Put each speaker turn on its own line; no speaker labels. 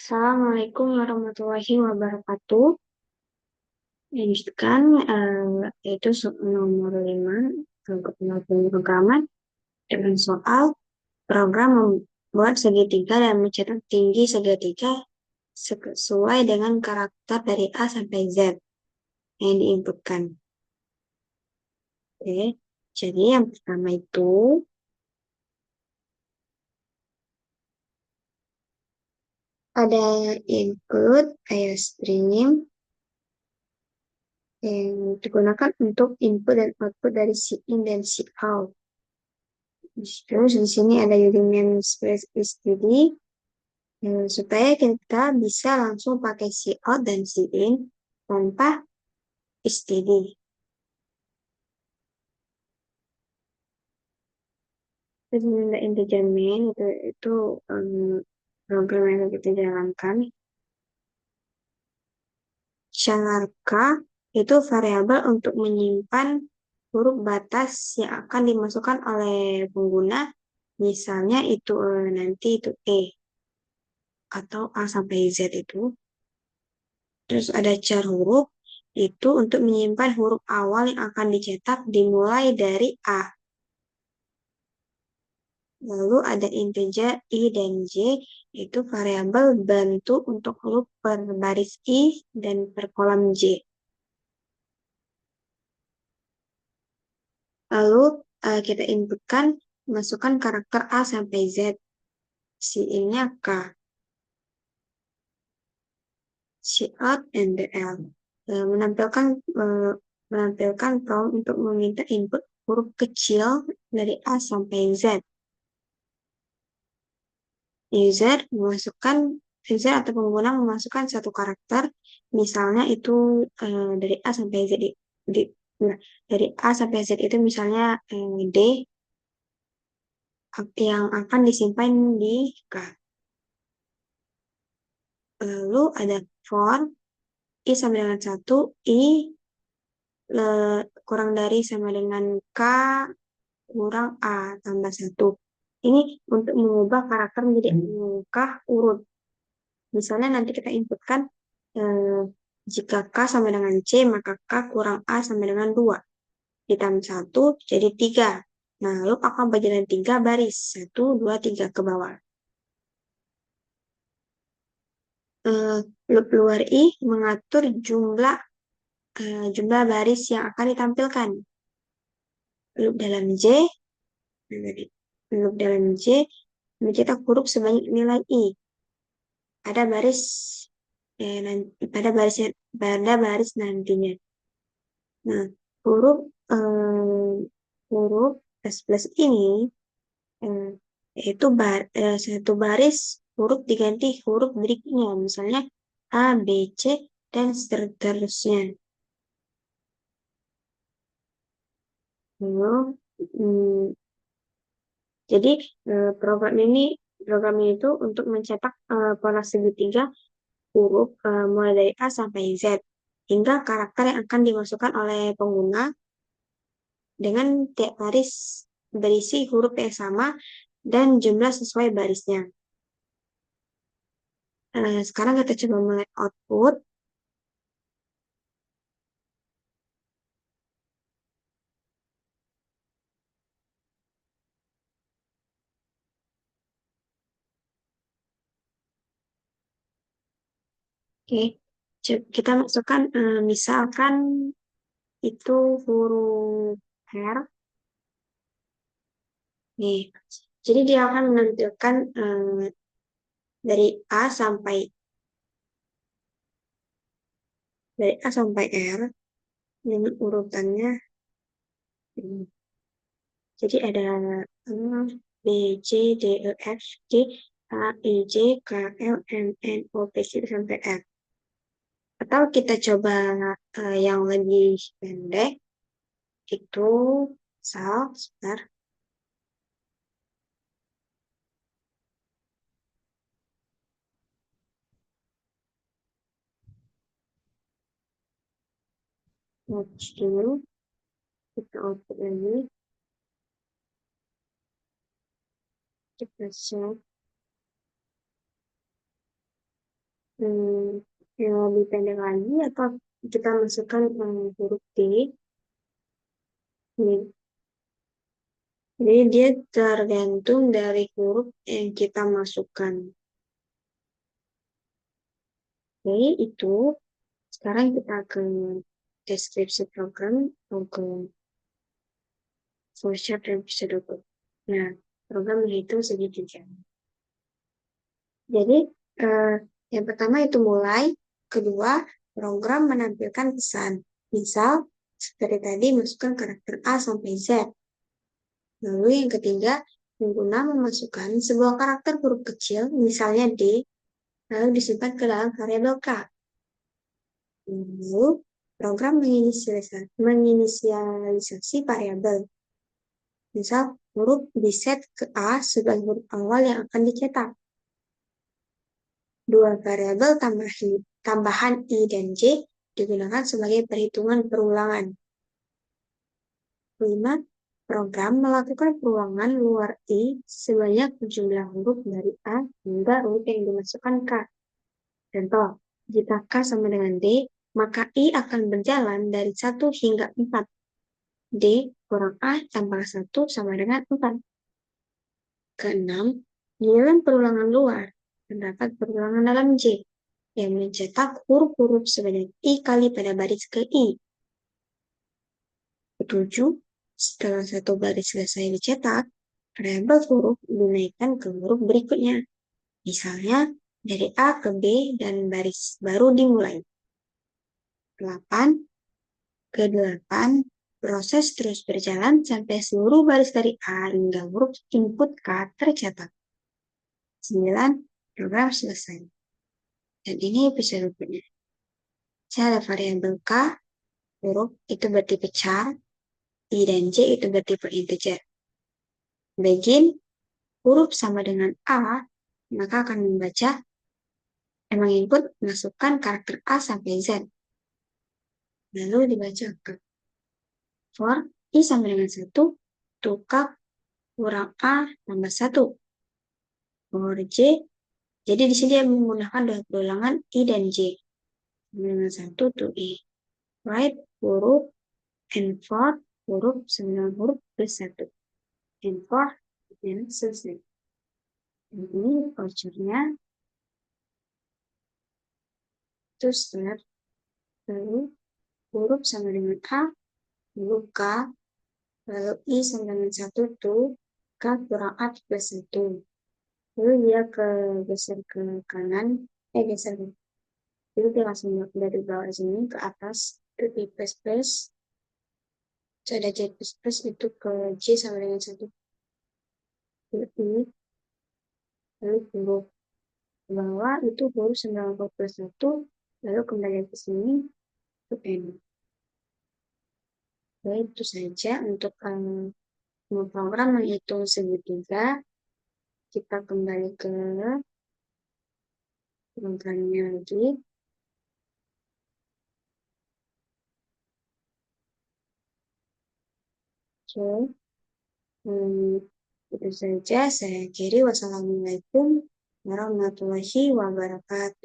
Assalamualaikum warahmatullahi wabarakatuh. Lanjutkan, yaitu nomor 5, untuk pemrograman dengan soal program membuat segitiga dan mencetak tinggi segitiga sesuai dengan karakter dari A sampai Z yang diinputkan. Oke, jadi yang pertama itu ada input stream yang digunakan untuk input dan output dari si in dan si out. Terus di sini ada union space std supaya kita bisa langsung pakai si out dan si in tanpa std. Terus ada integer main itu program yang kita jalankan. Shark itu variabel untuk menyimpan huruf batas yang akan dimasukkan oleh pengguna. Misalnya itu nanti itu E atau A sampai Z itu. Terus ada char huruf, itu untuk menyimpan huruf awal yang akan dicetak dimulai dari A. Lalu ada integer I dan J, itu variabel bantu untuk loop per baris I dan per kolom J. Lalu kita inputkan, masukkan karakter A sampai Z. Si I-nya K. Si out and the L. Menampilkan prompt untuk meminta input huruf kecil dari A sampai Z. User atau pengguna memasukkan satu karakter, misalnya itu dari A sampai Z. Nah, dari A sampai Z itu misalnya D yang akan disimpan di K. Lalu ada for I sama dengan 1, I kurang dari sama dengan K kurang A tambah 1. Ini untuk mengubah karakter menjadi angka urut. Misalnya nanti kita inputkan jika K sama dengan C, maka K kurang A sama dengan 2. Ditambah 1 jadi 3. Nah, lalu akan berjalan 3 baris. 1, 2, 3 ke bawah. Loop luar I mengatur jumlah baris yang akan ditampilkan. Loop dalam J mencetak huruf sebanyak nilai I. Pada baris pada baris nantinya. Nah, huruf huruf plus ini yaitu satu baris huruf diganti huruf berikutnya, misalnya A, B, C, dan seterusnya. Jadi program ini itu untuk mencetak pola segitiga huruf mulai dari A sampai Z hingga karakter yang akan dimasukkan oleh pengguna dengan tiap baris berisi huruf yang sama dan jumlah sesuai barisnya. Sekarang kita coba mulai output. Oke, kita masukkan misalkan itu huruf R. Nih, jadi dia akan menampilkan dari A sampai R dengan urutannya. Jadi ada B, C, D, E, F, G, H, I, J, K, L, M, N, O, P, Q, sampai R. Atau kita coba yang lebih pendek, itu sebentar. Watch dulu, kita output lagi, kita set. Hmm, yang lebih pendek lagi atau kita masukkan huruf T. Ini. Jadi dia tergantung dari huruf yang kita masukkan. Oke, itu. Sekarang kita ke deskripsi program atau ke flowchart yang bisa dulu. Nah, program menghitung segitiga. Jadi, eh, yang pertama itu mulai. Kedua, program menampilkan pesan. Misal, seperti tadi, masukkan karakter A sampai Z. Lalu yang ketiga, pengguna memasukkan sebuah karakter huruf kecil, misalnya D, lalu disimpan ke dalam variabel K. Lalu, program menginisialisasi variabel. Misal, huruf diset ke A sebagai huruf awal yang akan dicetak. Dua variabel tambahan I dan J digunakan sebagai perhitungan perulangan. 5. Program melakukan perulangan luar I sebanyak jumlah huruf dari A hingga huruf yang dimasukkan K. Contoh, jika K sama dengan D, maka I akan berjalan dari 1 hingga 4. D kurang A tambah 1 sama dengan 4. Keenam, giliran perulangan luar, terdapat perulangan dalam J, yang mencetak huruf-huruf sebanyak I kali pada baris ke I. Ketujuh, setelah satu baris selesai dicetak, variabel huruf dinaikkan ke huruf berikutnya. Misalnya, dari A ke B dan baris baru dimulai. 8. Ke-8, proses terus berjalan sampai seluruh baris dari A hingga huruf input K tercetak. 9. Program selesai. Dan ini episode berikutnya. Saya ada variabel K, huruf itu bertipe char, I dan J itu bertipe integer. Begin, huruf sama dengan A, maka akan membaca, input, masukkan karakter A sampai Z. Lalu dibaca ke for, I sama dengan 1, tukar kurang A tambah 1. For J, jadi di sini dia menggunakan dua perulangan I dan J. Dengan 1 to I. Write huruf and for huruf sembilan huruf plus 1. And for dan selesai. Ini vouchernya. Itu start. Lalu huruf sama dengan A, huruf K, lalu I sama dengan 1 tuh, K kurang A plus 1. Lalu dia geser ke kanan, geser ke. Jadi dia langsung dari bawah sini ke atas, ke I plus plus. Terus ada J plus plus itu ke J sama dengan 1. Lalu I, lalu huruf bawah itu huruf 91, lalu kembali ke sini, ke N. Oke, itu saja untuk program menghitung segitiga. Kita kembali ke programnya lagi. Oke, itu saja. Saya akhiri. Wassalamualaikum warahmatullahi wabarakatuh.